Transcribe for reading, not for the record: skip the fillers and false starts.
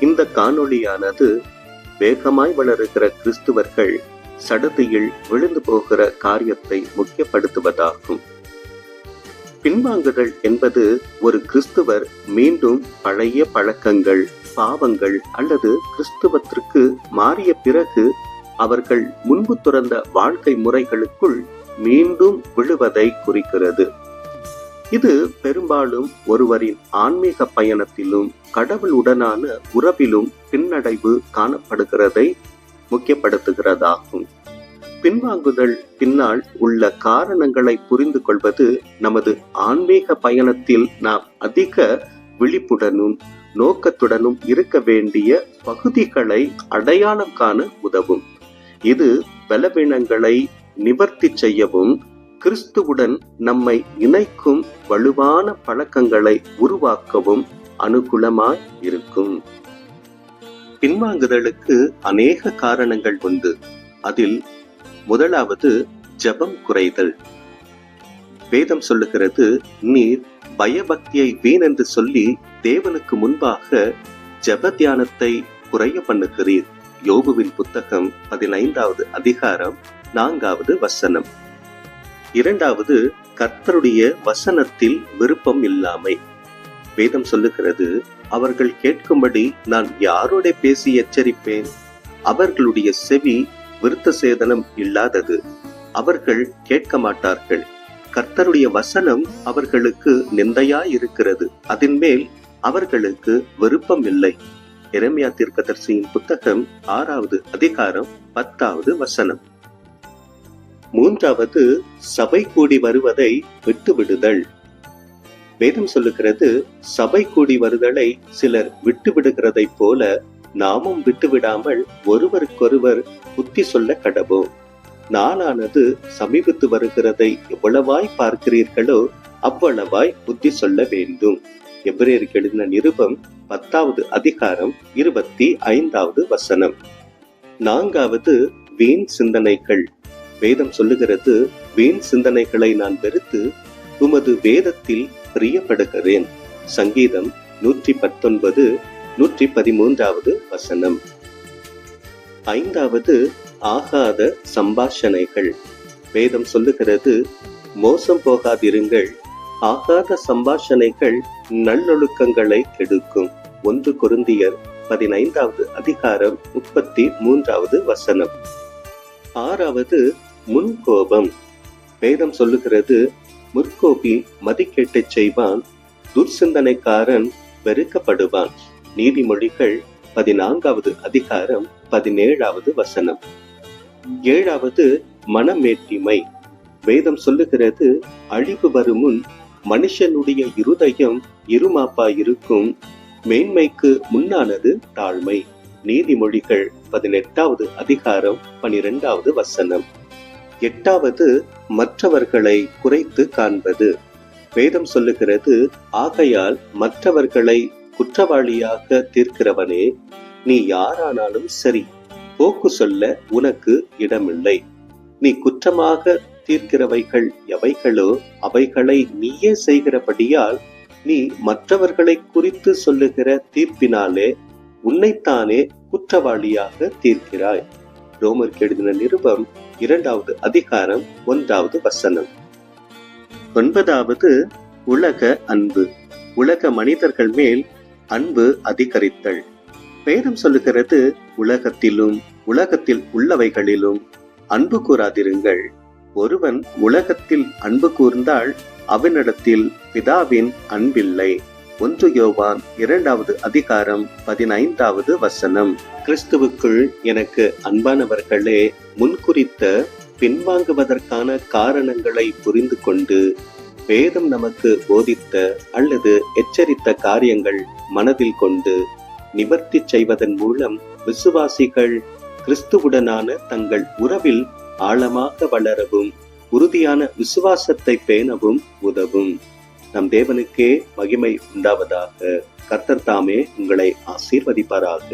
இந்த காணொளியானது வேகமாய் வளருகிற கிறிஸ்துவர்கள் சடதியில் விழுந்து போகிற காரியத்தை முக்கியப்படுத்துவதாகும். பின்வாங்குதல் என்பது ஒரு கிறிஸ்துவர் மீண்டும் பழைய பழக்கங்கள், பாவங்கள் அல்லது கிறிஸ்துவத்திற்கு மாறிய பிறகு அவர்கள் முன்பு துறந்த வாழ்க்கை முறைகளுக்குள் மீண்டும் விழுவதை குறிக்கிறது. இது பெரும்பாலும் ஒருவரின் ஆன்மீக பயணத்திலும் கடவுளுடனான உறவிலும் பின்னடைவு காணப்படுகிறதை முக்கியப்படுத்துகிறதாகும். பின்வாங்குதல் பின்னால் உள்ள காரணங்களை புரிந்து கொள்வது நமது ஆன்மீக பயணத்தில் நாம் அதிக விழிப்புடனும் நோக்கத்துடனும் இருக்க வேண்டிய பகுதிகளை அடையாளம் காண உதவும். இது பலவீனங்களை நிவர்த்தி செய்யவும் கிறிஸ்துவுடன் நம்மை இணைக்கும் வலுவான பழக்கங்களை உருவாக்கவும் அனுகூலமாய் இருக்கும். பின்வாங்குதலுக்கு அநேக காரணங்கள் உண்டு. அதில் முதலாவது ஜெபம் குறைதல். வேதம் சொல்லுகிறது, நீர் பயபக்தியை வீணென்று சொல்லி தேவனுக்கு முன்பாக ஜெப தியானத்தை குறைய பண்ணுகிறீர். யோபுவின் புத்தகம் 15வது அதிகாரம் 4வது வசனம். இரண்டாவது, கர்த்தருடைய வசனத்தில் விருப்பம் இல்லாமை. வேதம் சொல்லுகிறது, அவர்கள் கேட்கும்படி நான் யாரோட பேசி எச்சரிப்பேன்? அவர்களுடைய செவி விருத்த சேதனம் இல்லாதது, அவர்கள் கேட்க மாட்டார்கள். கர்த்தருடைய வசனம் அவர்களுக்கு நிந்தையாய் இருக்கிறது, அதன் மேல் அவர்களுக்கு விருப்பம் இல்லை. எரேமியா தீர்க்கதரிசியின் புத்தகம் 6வது அதிகாரம் 10வது வசனம். மூன்றாவது, சபை கூடி வருவதை விட்டுவிடுதல். வேதம் சொல்லுகிறது, சபை கூடி வருதலை சிலர் விட்டுவிடுகிறதை போல நாமும் விட்டுவிடாமல் ஒருவருக்கொருவர் புத்தி சொல்ல கடவோம். நாளானது சமீபத்து வருகிறதை எவ்வளவாய் பார்க்கிறீர்களோ அவ்வளவாய் புத்தி சொல்ல வேண்டும். எபிரேயருக்கு எழுதின நிருபம் 10வது அதிகாரம் 25வது வசனம். நான்காவது, வீண் சிந்தனைகள். வேதம் சொல்லுகிறது, வீண் சிந்தனைகளை நான் வெறுத்து உமது வேதத்தில் பிரியப்படுகிறேன். சங்கீதம் 119 113வது வசனம். ஐந்தாவது, ஆகாத சம்பாஷணைகள். வேதம் சொல்லுகிறது, மோசம் போகாதிருங்கள். ஆகாத சம்பாஷணைகள் நல்லொழுக்கங்களை கெடுக்கும். 1 கொரிந்தியர் 15வது அதிகாரம் 33வது வசனம். ஆறாவது, முன்கோபம். வேதம் சொல்லுகிறது, முற்கோபி மதிக்கேட்டை செய்வான், துர்சிந்தனைக்காரன் வெறுக்கப்படுவான். நீதிமொழிகள் 14வது அதிகாரம் 17வது வசனம். ஏழாவது, மனமேட்டிமை. வேதம் சொல்லுகிறது, அழிவு வரும் முன் மனுஷனுடைய இருதயம் இருமாப்பாயிருக்கும், மேன்மைக்கு முன்னானது தாழ்மை. நீதிமொழிகள் 18வது அதிகாரம் 12வது வசனம். எட்டாவது, மற்றவர்களை குறைத்து காண்பது. வேதம் சொல்லுகிறது, ஆகையால் மற்றவர்களை குற்றவாளியாக தீர்க்கிறவனே, நீ யாரானாலும் சரி, போக்கு சொல்ல உனக்கு இடமில்லை. நீ குற்றமாக தீர்க்கிறவைகள் எவைகளோ அவைகளை நீயே செய்கிறபடியால் நீ மற்றவர்களை குறித்து சொல்லுகிற தீர்ப்பினாலே உன்னைத்தானே குற்றவாளியாக தீர்க்கிறாய். ரோமருக்கு எழுதின நிருபம் 2வது அதிகாரம் 1வது வசனம். 9வது, உலக அன்பு. உலக மனிதர்கள் மேல் அன்பு அதிகரித்தல். வேதம் சொல்லுகிறது, உலகத்திலும் உலகத்தில் உள்ளவைகளிலும் அன்பு கூறாதிருங்கள். ஒருவன் உலகத்தில் அன்பு கூர்ந்தால் அவனிடத்தில் பிதாவின் அன்பில்லை. 1 யோவான் 2வது அதிகாரம் 15வது வசனம். கிறிஸ்துவுக்குள் எனக்கு அன்பானவர்களே, முன்குறித்த பின்வாங்குவதற்கான காரணங்களை புரிந்து கொண்டு வேதம் நமக்கு போதித்த அல்லது எச்சரித்த காரியங்கள் மனதில் கொண்டு நிவர்த்தி செய்வதன் மூலம் விசுவாசிகள் கிறிஸ்துவுடனான தங்கள் உறவில் ஆழமாக வளரவும் உறுதியான விசுவாசத்தை பேணவும் உதவும். நம் தேவனுக்கே மகிமை உண்டாவதாக. கர்த்தர் தாமே உங்களை ஆசீர்வதிப்பாராக.